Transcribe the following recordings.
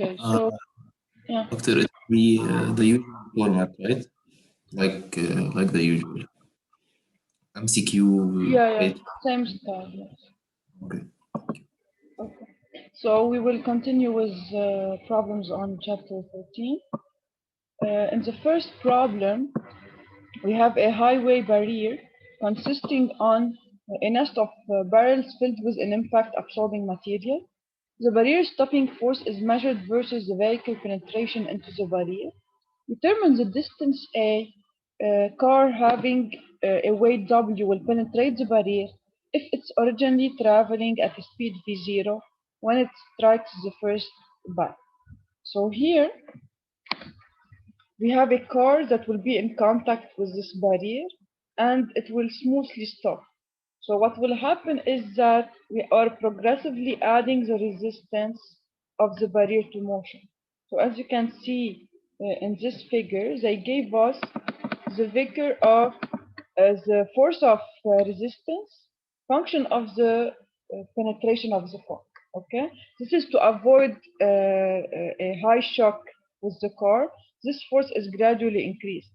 Okay, Uh, so yeah, Doctor, it will be the usual format, right? Like the usual MCQ, yeah, right? same style. Yes. Okay. Okay. So we will continue with problems on chapter 14. In the first problem, we have a highway barrier consisting on a nest of barrels filled with an impact absorbing material. The barrier stopping force is measured versus the vehicle penetration into the barrier. Determine the distance a car having a weight W will penetrate the barrier if it's originally traveling at a speed V0 when it strikes the first bar. So here we have a car that will be in contact with this barrier and it will smoothly stop. So what will happen is that we are progressively adding the resistance of the barrier to motion. So as you can see in this figure, they gave us the figure of the force of resistance function of the penetration of the car. Okay, this is to avoid a high shock with the car. This force is gradually increased.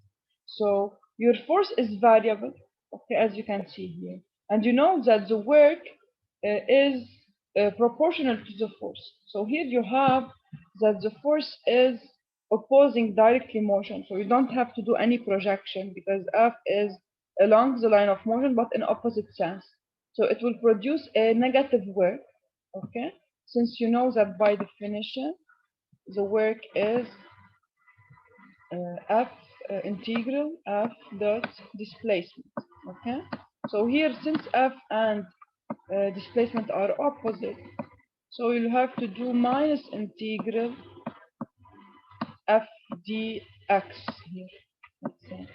So your force is variable, okay, as you can see here. And you know that the work is proportional to the force. So here you have that the force is opposing directly motion. So you don't have to do any projection because F is along the line of motion but in opposite sense. So it will produce a negative work, okay? Since you know that by definition, the work is F integral F dot displacement, okay? So here, since F and displacement are opposite, so you'll have to do minus integral F dx here. Let's say.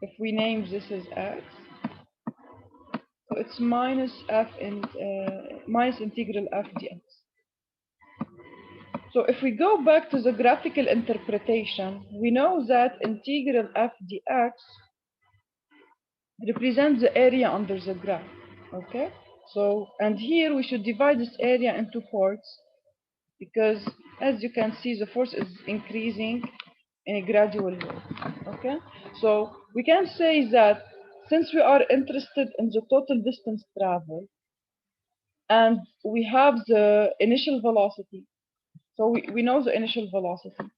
If we name this as x, so it's minus F and minus integral F dx. So if we go back to the graphical interpretation, we know that integral F dx represents the area under the graph, okay? So, and here we should divide this area into parts because as you can see, the force is increasing in a gradual way, okay? So we can say that since we are interested in the total distance traveled and we have the initial velocity, so we know the initial velocity.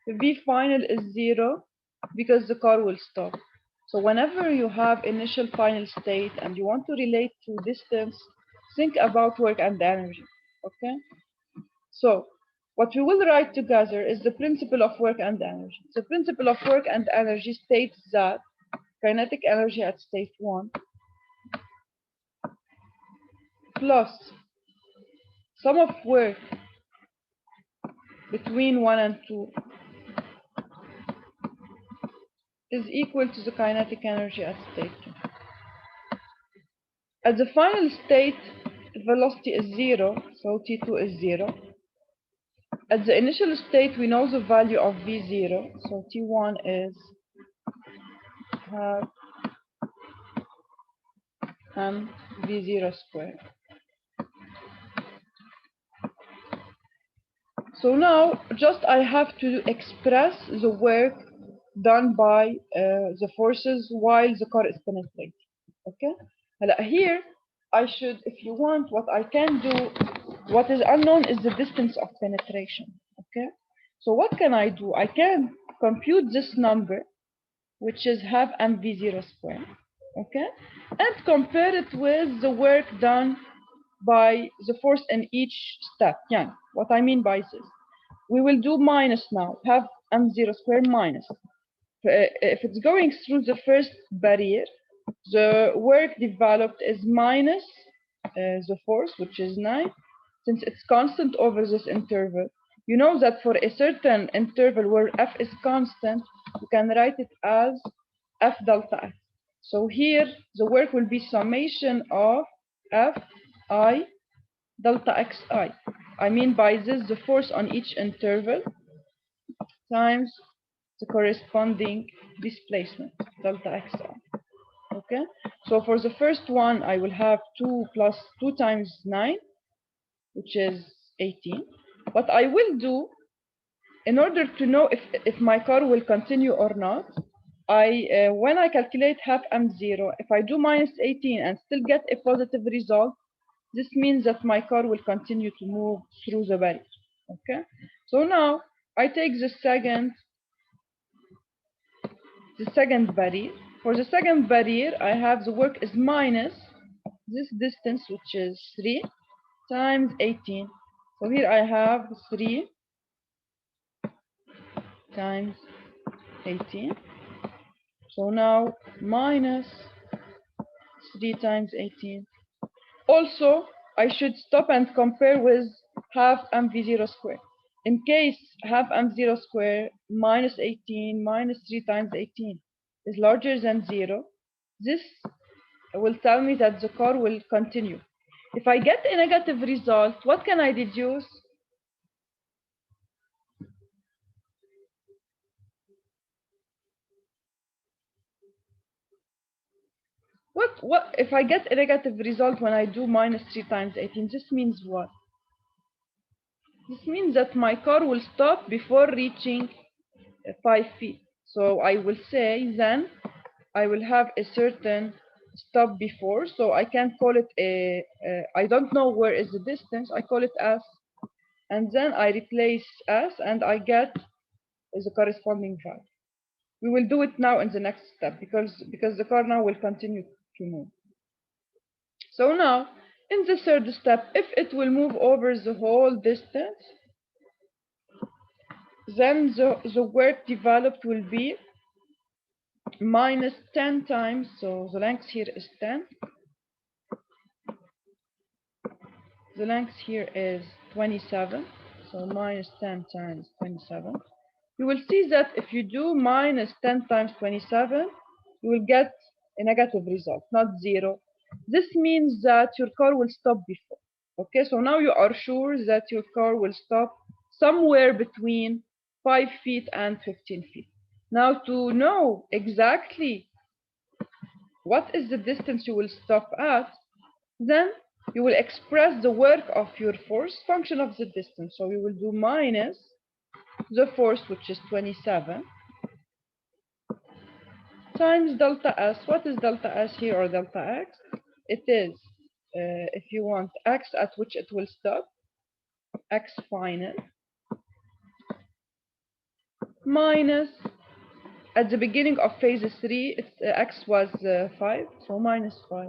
The V final is 0 because the car will stop. So whenever you have initial final state and you want to relate to distance, think about work and energy, okay? So what we will write together is the principle of work and energy. The principle of work and energy states that kinetic energy at state 1 plus sum of work between 1 and 2 is equal to the kinetic energy at state 2. At the final state, velocity is 0, so T2 is 0. At the initial state, we know the value of V0, so T1 is half m V0 squared. So now, just I have to express the work done by the forces while the car is penetrating. Okay? Here, I should, if you want, what I can do, what is unknown is the distance of penetration. Okay? So what can I do? I can compute this number, which is half mv0 squared. Okay? And compare it with the work done by the force in each step. Yeah, what I mean by this. We will do minus now, half m0 squared minus. If it's going through the first barrier, the work developed is minus the force, which is 9, since it's constant over this interval. You know that for a certain interval where f is constant, you can write it as f delta x. So here, the work will be summation of f I delta xi. I mean by this, the force on each interval times the corresponding displacement, delta xi. Okay, so for the first one, I will have 2 plus 2 times 9, which is 18. What I will do, in order to know if my car will continue or not, when I calculate half M0, if I do minus 18 and still get a positive result, this means that my car will continue to move through the barrier. Okay, so now I take the second barrier. For the second barrier, I have the work is minus this distance, which is 3 times 18. So here I have 3 times 18. So now minus 3 times 18. Also, I should stop and compare with half mv0 square. In case half m0 square minus 18 minus 3 times 18 is larger than 0, this will tell me that the car will continue. If I get a negative result, what can I deduce? What if I get a negative result when I do minus 3 times 18? This means what? This means that my car will stop before reaching 5 feet. So I will say then I will have a certain stop before. So I can call it I don't know where is the distance. I call it S. And then I replace S and I get the corresponding value. We will do it now in the next step because the car now will continue to move. So now in the third step, if it will move over the whole distance, then the work developed will be minus 10 times, so the length here is 10. The length here is 27, so minus 10 times 27. You will see that if you do minus 10 times 27, you will get a negative result, not 0. This means that your car will stop before. Okay, so now you are sure that your car will stop somewhere between 5 feet and 15 feet. Now to know exactly what is the distance you will stop at, then you will express the work of your force function of the distance. So you will do minus the force, which is 27, times delta S. What is delta S here, or delta X? It is, if you want, X at which it will stop, X final, minus, at the beginning of phase 3, X was 5, so minus 5,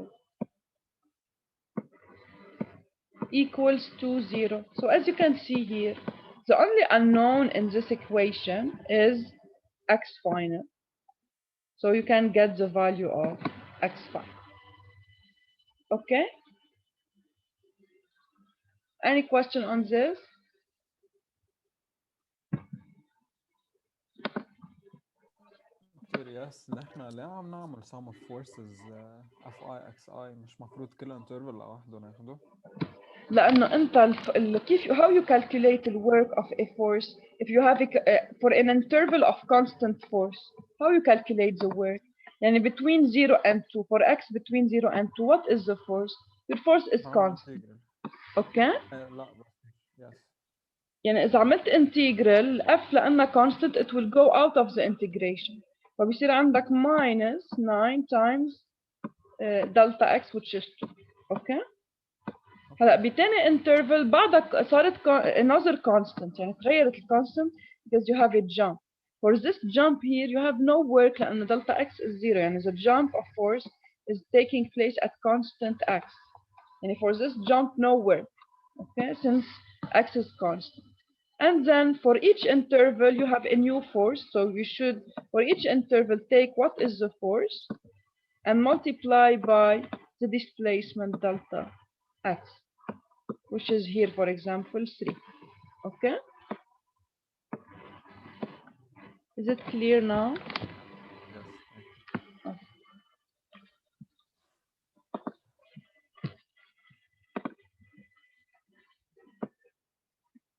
equals to 0. So as you can see here, the only unknown in this equation is X final. So you can get the value of X final. Okay? Any question on this? Yes نحن ليه عم نعمل sum of forces FI XI مش مفروض كل interval لوحده ناخده؟ لأنه أنت كيف how you calculate the work of a force if you have for an interval of constant force, how you calculate the work? يعني between 0 and 2, for x between 0 and 2, what is the force? Your force is constant. Okay? لا yes. يعني إذا عملت integral f لأنها constant, it will go out of the integration. فبيصير عندك minus 9 times delta x which is 2. Okay? هلا بتاني interval بعدك صارت another constant، يعني تغيرت الكونستنت because you have a jump. For this jump here you have no work لأن delta x is 0، يعني the jump of force is taking place at constant x. يعني for this jump no work, okay, since x is constant. And then for each interval you have a new force, so you should for each interval take what is the force and multiply by the displacement delta x, which is here, for example, 3. Okay? Is it clear now? Yes.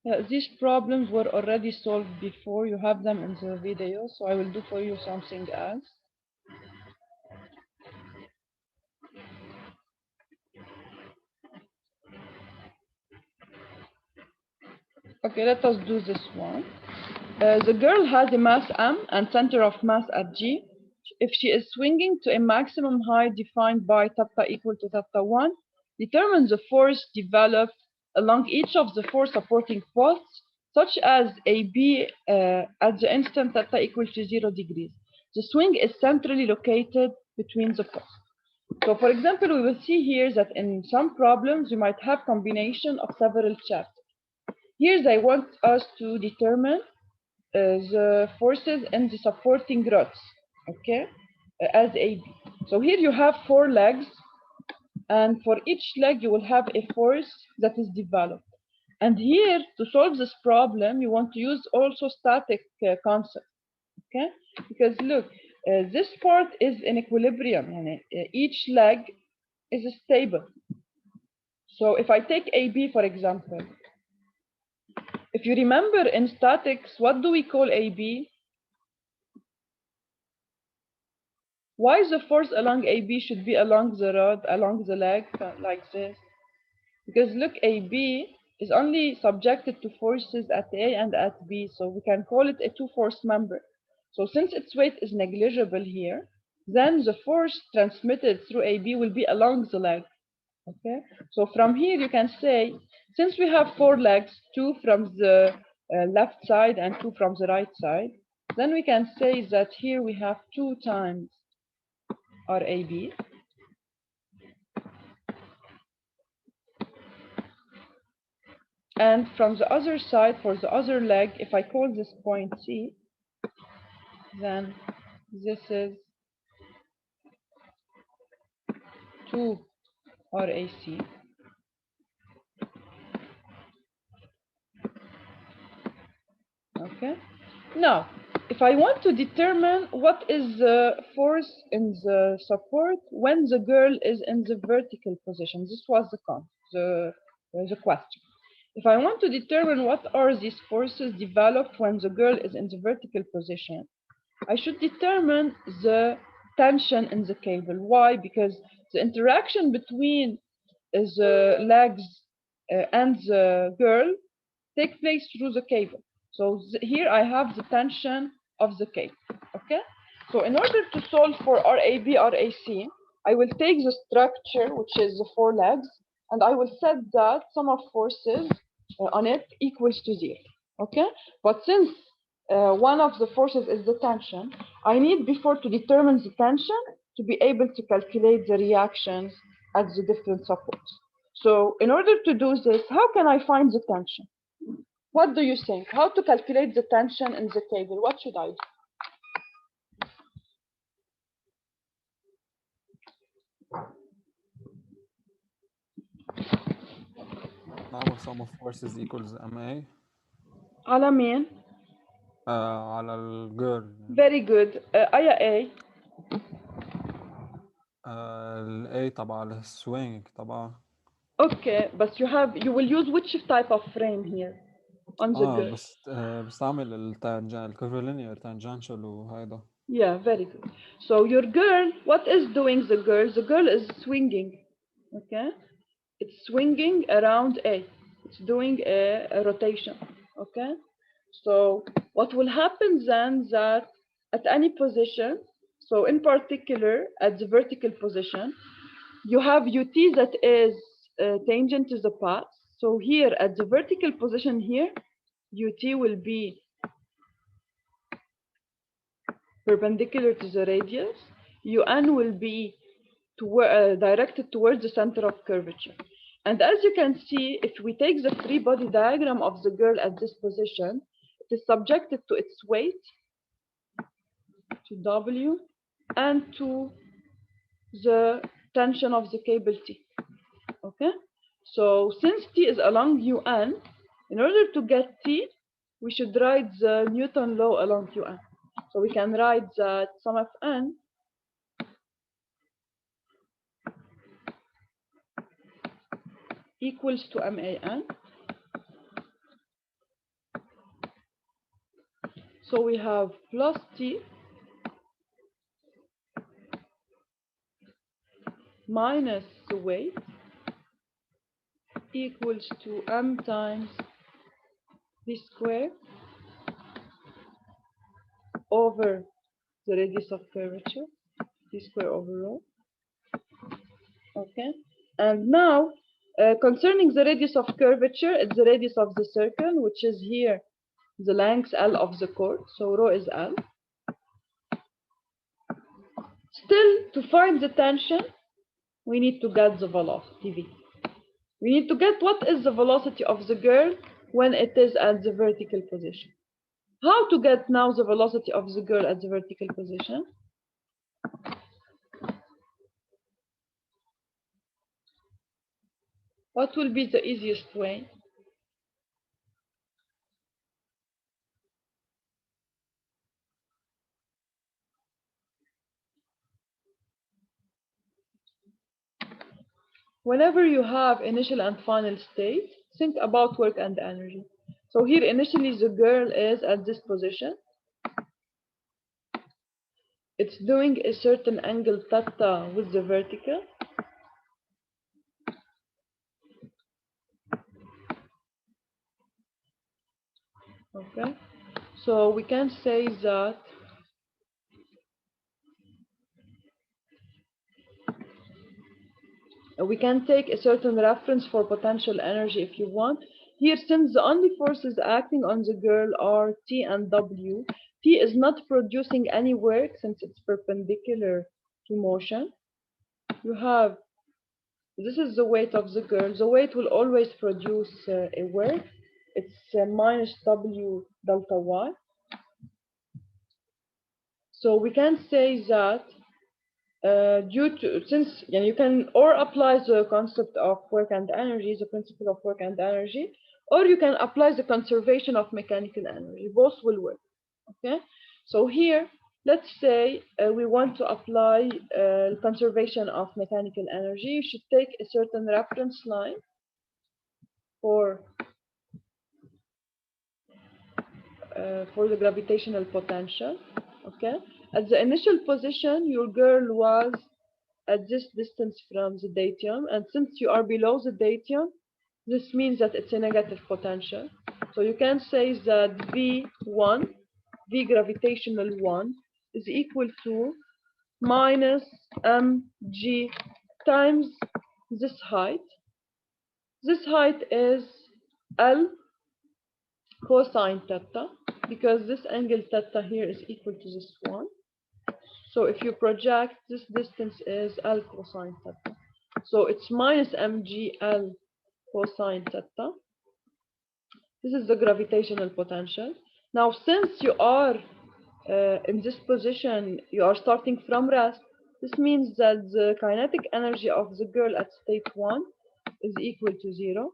Okay. These problems were already solved before. You have them in the video, so I will do for you something else. Okay, let us do this one. The girl has a mass M and center of mass at G. If she is swinging to a maximum height defined by theta equal to theta 1, determine the force developed along each of the four supporting posts, such as AB at the instant theta equal to 0 degrees. The swing is centrally located between the posts. So for example, we will see here that in some problems, you might have combination of several chapters. Here they want us to determine the forces in the supporting rods, okay, as AB. So here you have four legs, and for each leg you will have a force that is developed. And here, to solve this problem, you want to use also static concept, okay? Because look, this part is in equilibrium, and each leg is stable. So if I take AB, for example, if you remember in statics, what do we call AB? Why the force along AB should be along the rod, along the leg, like this? Because look, AB is only subjected to forces at A and at B, so we can call it a two-force member. So since its weight is negligible here, then the force transmitted through AB will be along the leg. Okay, so from here you can say, since we have four legs, two from the left side and two from the right side, then we can say that here we have 2 times RAB. And from the other side, for the other leg, if I call this point C, then this is 2 RAC. Okay. Now, if I want to determine what is the force in the support when the girl is in the vertical position, this was the question. If I want to determine what are these forces developed when the girl is in the vertical position, I should determine the tension in the cable. Why? Because the interaction between the legs and the girl take place through the cable. So here I have the tension of the cable, okay? So in order to solve for RAB, RAC, I will take the structure, which is the four legs, and I will set that sum of forces on it equals to 0, okay? But since one of the forces is the tension, I need before to determine the tension to be able to calculate the reactions at the different supports. So in order to do this, how can I find the tension? What do you think? How to calculate the tension in the cable? What should I do? نعمل sum of forces equals MA على مين؟ على الجيرل. Very good. أي A؟ ال A طبعا السوينج طبعا. Okay, but you will use which type of frame here on the girl? بستعمل الكيرفولينير tangential وهيدا. Yeah, very good. So your girl, what is doing the girl? The girl is swinging, okay? It's swinging around A. It's doing a rotation, okay? So what will happen then that at any position, so in particular at the vertical position, you have UT that is tangent to the path. So here at the vertical position here, UT will be perpendicular to the radius. UN will be directed towards the center of curvature. And as you can see, if we take the free body diagram of the girl at this position, it is subjected to its weight, to W, and to the tension of the cable T. Okay? So since T is along UN, in order to get T, we should write the Newton law along UN. So we can write that sum of N equals to MAN. So we have plus T minus the weight equals to M times V square over the radius of curvature, V square over rho. Okay, and now concerning the radius of curvature, it's the radius of the circle, which is here the length L of the chord, so rho is L. Still, to find the tension, we need to get the velocity V. We need to get what is the velocity of the girl when it is at the vertical position. How to get now the velocity of the girl at the vertical position? What will be the easiest way? Whenever you have initial and final state, think about work and energy. So here initially the girl is at this position. It's doing a certain angle theta with the vertical. Okay, so we can say that we can take a certain reference for potential energy if you want. Here, since the only forces acting on the girl are T and W, T is not producing any work since it's perpendicular to motion. You have, this is the weight of the girl. The weight will always produce a work. It's minus W delta Y. So we can say that due to, since you can or apply the concept of work and energy, the principle of work and energy, or you can apply the conservation of mechanical energy. Both will work. Okay, so here let's say we want to apply conservation of mechanical energy. You should take a certain reference line for the gravitational potential. Okay, at the initial position your girl was at this distance from the datum, and since you are below the datum, this means that it's a negative potential. So you can say that V1, V gravitational 1, is equal to minus mg times this height. This height is L cosine theta, because this angle theta here is equal to this one. So if you project, this distance is L cosine theta. So it's minus mg L cosine theta. This is the gravitational potential. Now, since you are in this position, you are starting from rest. This means that the kinetic energy of the girl at state 1 is equal to 0.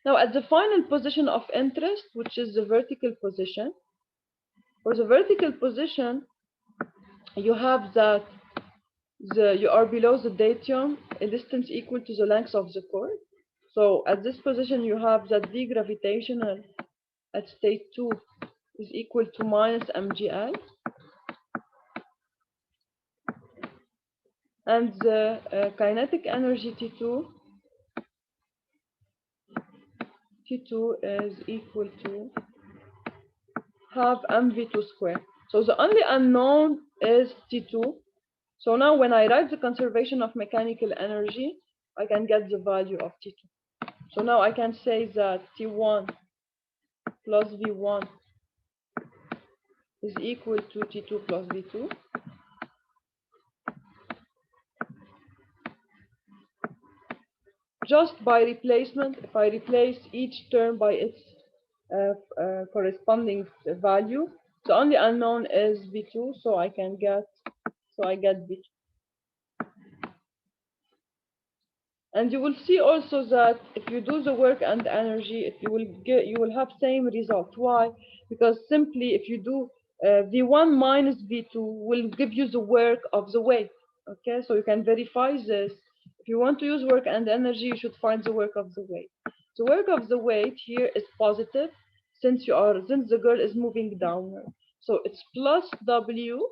Now, at the final position of interest, which is the vertical position, for the vertical position, you have that you are below the datum, a distance equal to the length of the chord. So at this position, you have that V gravitational at state 2 is equal to minus mgl. And the kinetic energy T2 is equal to half mv2 squared. So the only unknown is T2. So now when I write the conservation of mechanical energy, I can get the value of T2. So now I can say that T1 plus V1 is equal to T2 plus V2. Just by replacement, if I replace each term by its corresponding value, the only unknown is V2, so I get V2. And you will see also that if you do the work and energy, you will have same result. Why? Because simply if you do V1 minus V2 will give you the work of the weight. Okay, so you can verify this. If you want to use work and energy, you should find the work of the weight. The work of the weight here is positive since the girl is moving downward. So it's plus W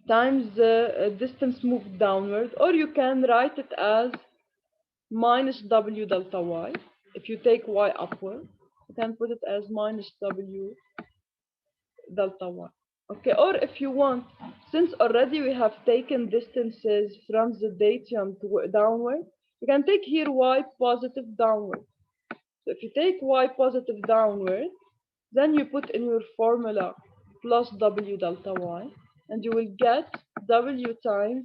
times the distance moved downward, or you can write it as minus W delta Y. if you take y upward, you can put it as minus w delta y. Okay, or if you want, since already we have taken distances from the datum to downward, you can take here y positive downward. So if you take y positive downward, then you put in your formula plus w delta y, and you will get w times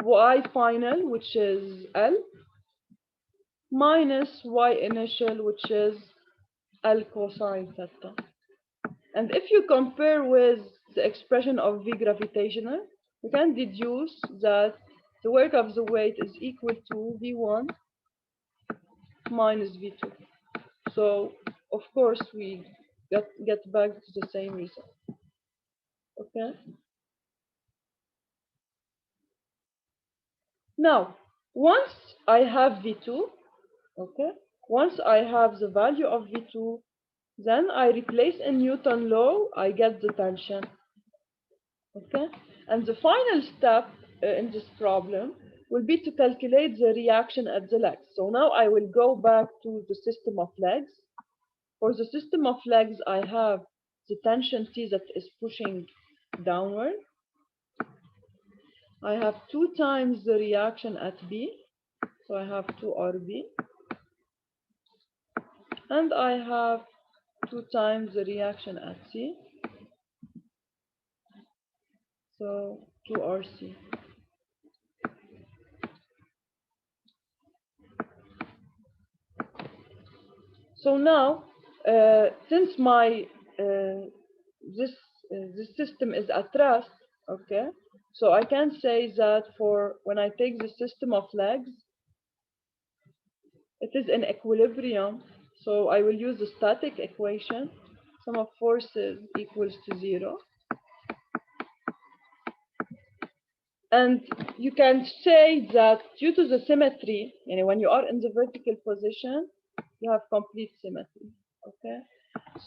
y final, which is L, minus y initial, which is L cosine theta. And if you compare with the expression of V gravitational, you can deduce that the work of the weight is equal to V1 minus V2. So, of course, we get back to the same result. Okay? Now, once I have V2, okay, once I have the value of V2, then I replace in Newton law, I get the tension. Okay, and the final step in this problem will be to calculate the reaction at the legs. So now I will go back to the system of legs. For the system of legs, I have the tension T that is pushing downward. I have 2 times the reaction at B, so I have 2 RB. And I have 2 times the reaction at C, so 2 RC. So now, since my this system is at rest, okay, so I can say that for when I take the system of legs, it is in equilibrium. So I will use the static equation. Sum of forces equals to 0. And you can say that due to the symmetry, when you are in the vertical position, you have complete symmetry. Okay.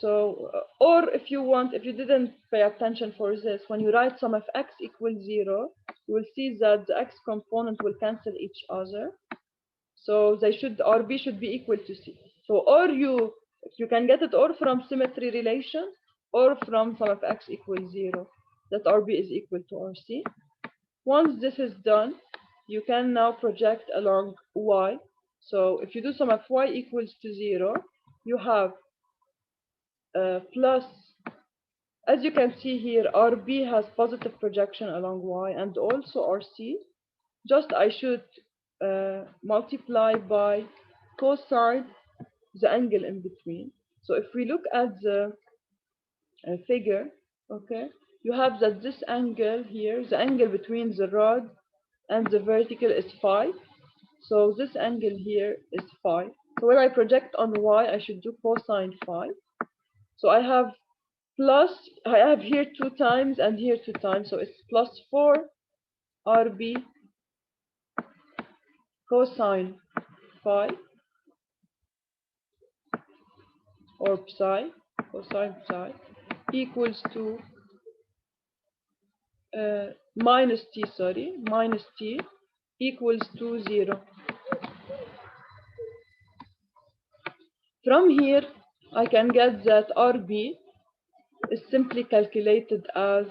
So, or if you want, if you didn't pay attention for this, when you write sum of x equals 0, you will see that the x component will cancel each other. So they should, RB should be equal to C. So, or you can get it or from symmetry relation or from sum of x equals 0, that RB is equal to RC. Once this is done, you can now project along y. So if you do sum of y equals to 0, you have plus, as you can see here, RB has positive projection along y and also RC. Just I should multiply by cosine the angle in between. So if we look at the figure, okay, you have that this angle here, the angle between the rod and the vertical is phi. So this angle here is phi. So when I project on y, I should do cosine phi. So I have plus, I have here 2 times and here 2 times. So it's plus 4 RB cosine phi or psi, cosine psi, equals to minus t equals to 0. From here, I can get that RB is simply calculated as,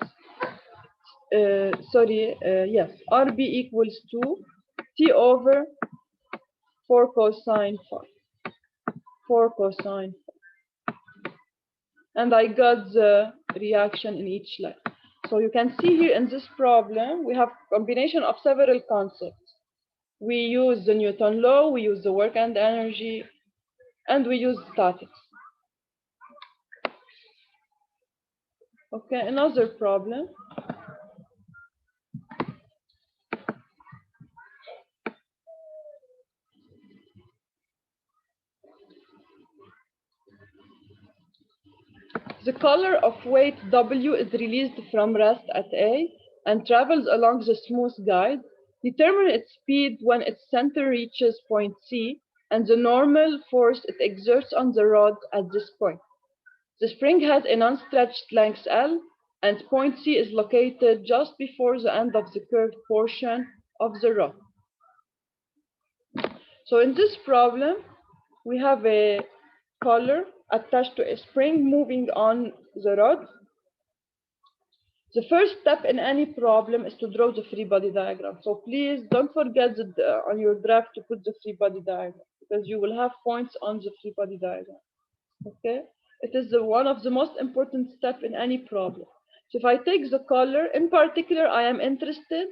RB equals to T over 4 cosine phi, 4 cosine phi. And I got the reaction in each leg. So you can see here in this problem, we have combination of several concepts. We use the Newton law, we use the work and energy, and we use statics. Okay, another problem. The color of weight W is released from rest at A and travels along the smooth guide. Determine its speed when its center reaches point C and the normal force it exerts on the rod at this point. The spring has a non-stretched length L, and point C is located just before the end of the curved portion of the rod. So in this problem, we have a collar attached to a spring moving on the rod. The first step in any problem is to draw the free body diagram. So please don't forget that on your draft to put the free body diagram, because you will have points on the free body diagram. Okay, it is one of the most important steps in any problem. So if I take the collar, in particular, I am interested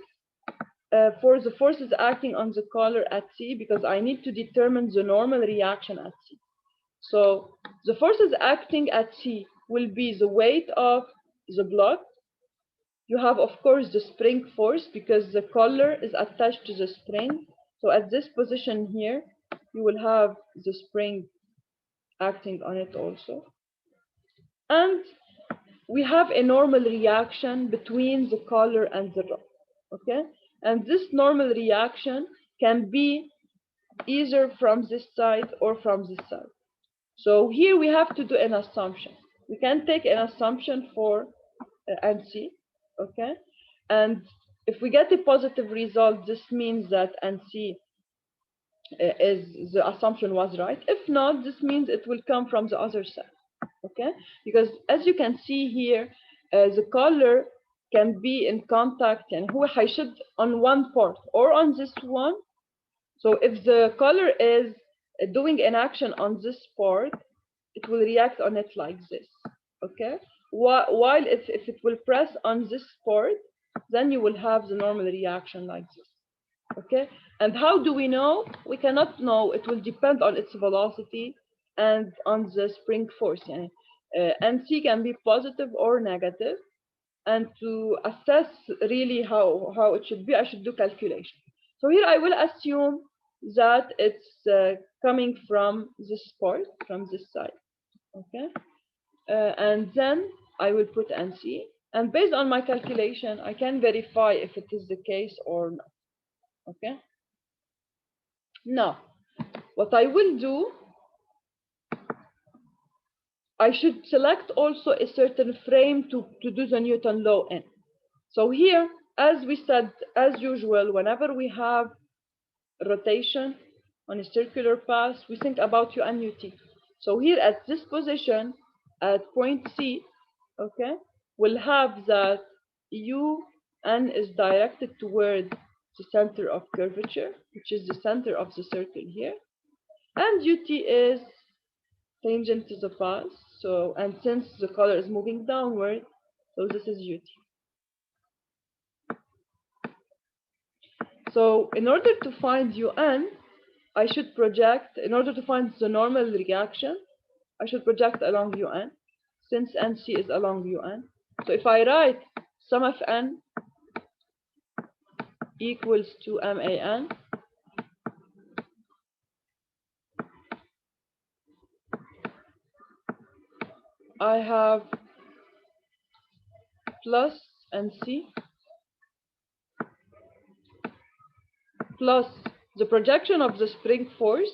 for the forces acting on the collar at C, because I need to determine the normal reaction at C. So the forces acting at C will be the weight of the block. You have, of course, the spring force, because the collar is attached to the spring. So at this position here, you will have the spring acting on it also. And we have a normal reaction between the collar and the rod. Okay? And this normal reaction can be either from this side or from this side. So here we have to do an assumption. We can take an assumption for NC, okay? And if we get a positive result, this means that NC is the assumption was right. If not, this means it will come from the other side, okay? Because as you can see here, the collar can be in contact and who I should on one part or on this one. So if the collar is doing an action on this part, it will react on it like this, okay? While if it will press on this part, then you will have the normal reaction like this, okay? And how do we know? We cannot know. It will depend on its velocity and on the spring force. NC can be positive or negative. And to assess really how it should be, I should do calculation. So here I will assume that it's coming from this part, from this side, okay? And then I will put NC. And based on my calculation, I can verify if it is the case or not, okay? Now, what I will do, I should select also a certain frame to do the Newton law in. So here, as we said, as usual, whenever we have rotation on a circular path, we think about U and UT. So here at this position, at point C, okay, we'll have that UN is directed toward the center of curvature, which is the center of the circle here. And UT is tangent to the path. So, and since the color is moving downward, so this is UT. So in order to find UN, I should project, in order to find the normal reaction, I should project along UN, since NC is along UN. So if I write sum of N equals to MAN, I have plus NC plus the projection of the spring force.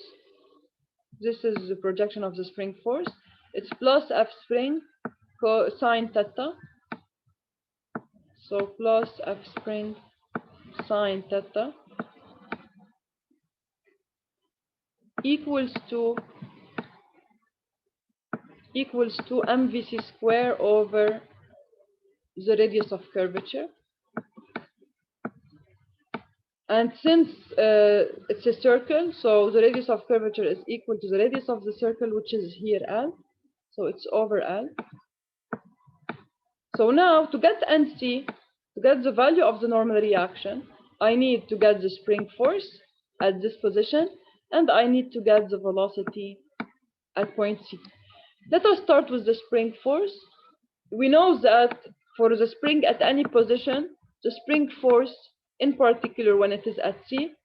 This is the projection of the spring force. It's plus F spring sine theta. So plus F spring sine theta equals to MVC square over the radius of curvature. And since it's a circle, so the radius of curvature is equal to the radius of the circle, which is here L. So it's over L. So now to get NC, to get the value of the normal reaction, I need to get the spring force at this position, and I need to get the velocity at point C. Let us start with the spring force. We know that for the spring at any position, the spring force, in particular when it is at C,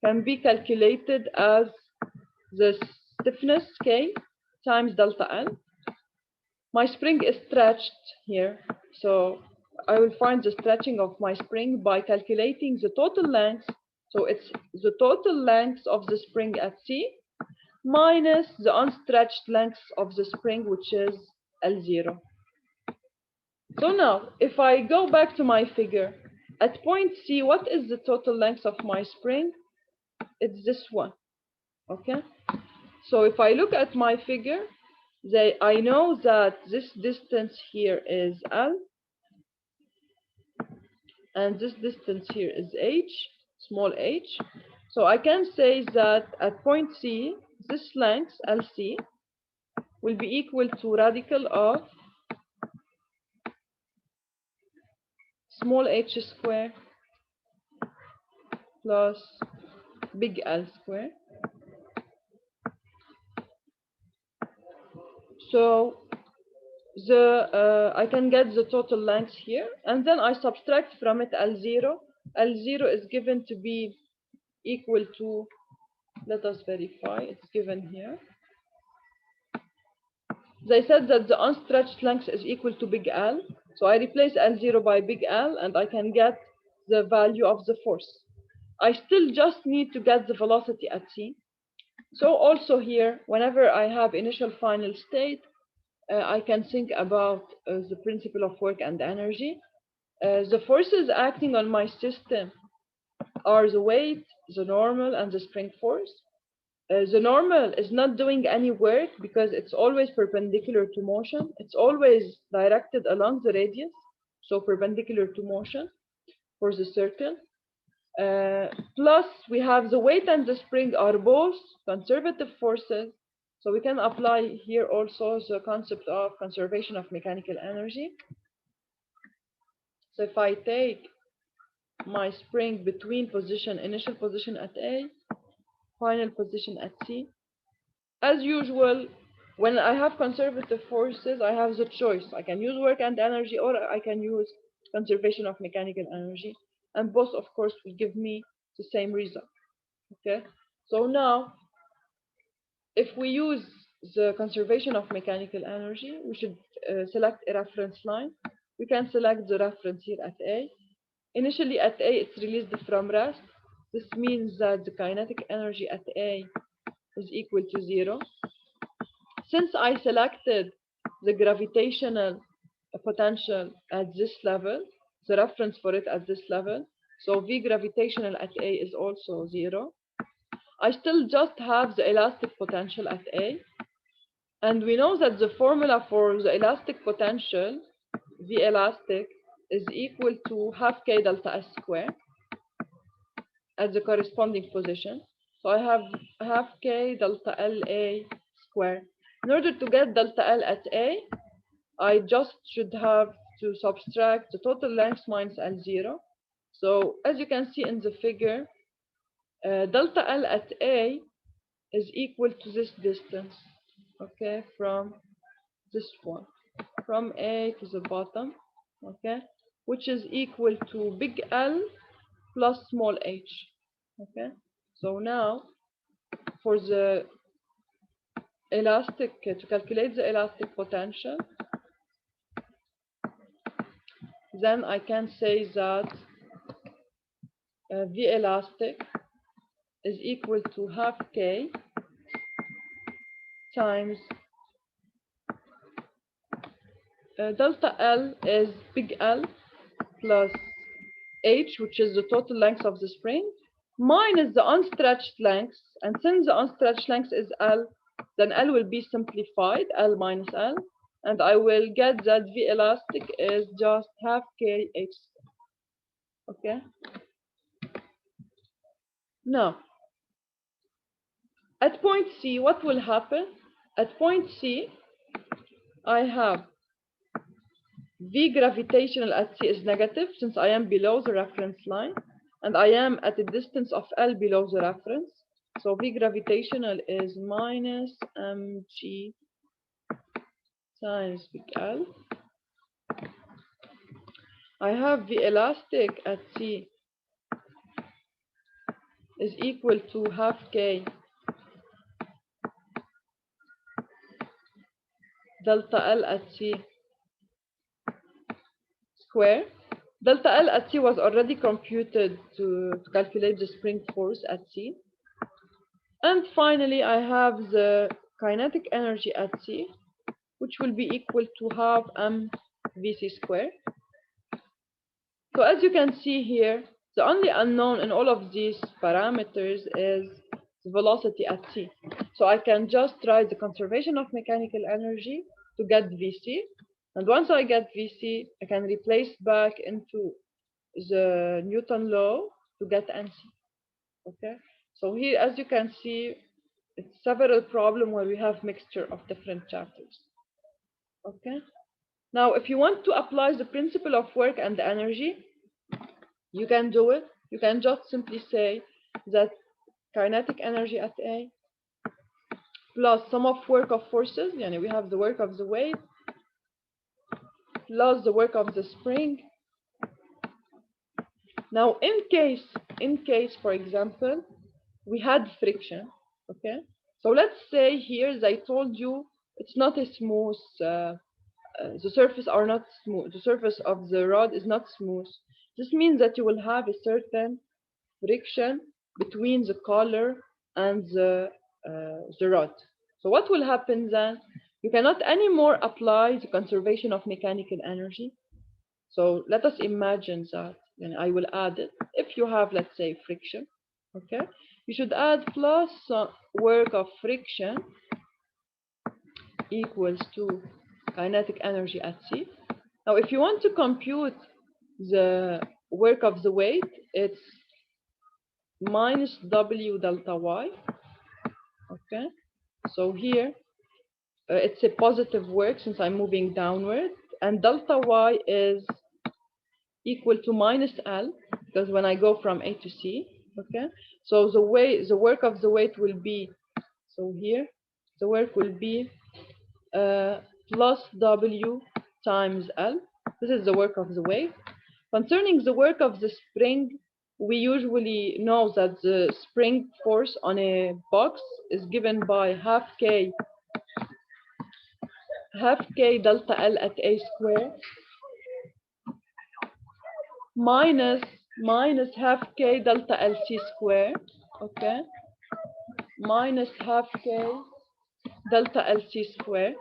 can be calculated as the stiffness K times delta L. My spring is stretched here, so I will find the stretching of my spring by calculating the total length. So it's the total length of the spring at C minus the unstretched length of the spring, which is L0. So now, if I go back to my figure, at point C, what is the total length of my spring? It's this one, okay? So if I look at my figure, I know that this distance here is L, and this distance here is H, small h. So I can say that at point C, this length, LC, will be equal to radical of small h square plus big L square. So I can get the total length here, and then I subtract from it L0. L0 is given to be equal to, let us verify, it's given here. They said that the unstretched length is equal to big L. So I replace L0 by big L, and I can get the value of the force. I still just need to get the velocity at C. So also here, whenever I have initial final state, I can think about the principle of work and energy. The forces acting on my system are the weight, the normal, and the spring force. The normal is not doing any work because it's always perpendicular to motion. It's always directed along the radius, so perpendicular to motion for the circle. Plus, we have the weight and the spring are both conservative forces. So we can apply here also the concept of conservation of mechanical energy. So if I take my spring between position, initial position at A, final position at C, as usual, when I have conservative forces, I have the choice. I can use work and energy, or I can use conservation of mechanical energy. And both, of course, will give me the same result. Okay, so now, if we use the conservation of mechanical energy, we should select a reference line. We can select the reference here at A. Initially at A, it's released from rest. This means that the kinetic energy at A is equal to 0. Since I selected the gravitational potential at this level, the reference for it at this level, so V gravitational at A is also 0. I still just have the elastic potential at A. And we know that the formula for the elastic potential, V elastic, is equal to half K delta S square at the corresponding position. So I have half K delta LA square. In order to get delta L at A, I just should have to subtract the total length minus L0. So as you can see in the figure, delta L at A is equal to this distance, okay, from this one, from A to the bottom, okay, which is equal to big L plus small h, okay. So now, for the elastic, to calculate the elastic potential, then I can say that V elastic is equal to half K times delta L is big L plus H, which is the total length of the spring, minus the unstretched length. And since the unstretched length is L, then L will be simplified, L minus L, and I will get that V elastic is just half K H. Okay. Now, at point C, what will happen? At point C, I have V gravitational at C is negative since I am below the reference line, and I am at a distance of L below the reference. So V gravitational is minus mg times big L. I have V elastic at C is equal to half K delta L at C square. Delta L at C was already computed to calculate the spring force at C. And finally, I have the kinetic energy at C, which will be equal to half mvc squared. So as you can see here, the only unknown in all of these parameters is the velocity at C. So I can just write the conservation of mechanical energy to get VC. And once I get VC, I can replace back into the Newton law to get NC. Okay. So here, as you can see, it's several problems where we have mixture of different chapters. Okay. Now, if you want to apply the principle of work and energy, you can do it. You can just simply say that kinetic energy at A plus sum of work of forces, yani we have the work of the weight, plus the work of the spring. Now, in case, for example, we had friction, okay? So let's say here, as I told you, it's not a smooth, the surface are not smooth. The surface of the rod is not smooth. This means that you will have a certain friction between the collar and the rod. So what will happen then? You cannot anymore apply the conservation of mechanical energy. So let us imagine that, and I will add it. If you have, let's say, friction, okay, you should add plus work of friction equals to kinetic energy at C. Now, if you want to compute the work of the weight, it's minus W delta Y. Okay, so here it's a positive work since I'm moving downward, and delta Y is equal to minus L because when I go from A to C, okay, so the work of the weight will be, so here the work will be plus W times L. This is the work of the weight. Concerning the work of the spring, we usually know that the spring force on a box is given by half K delta L at A square minus half K delta LC square, okay, minus half K delta LC square.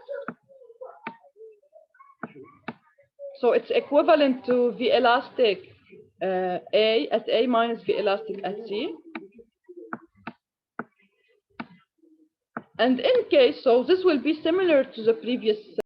So it's equivalent to V elastic A at A minus V elastic at C. And in case, so this will be similar to the previous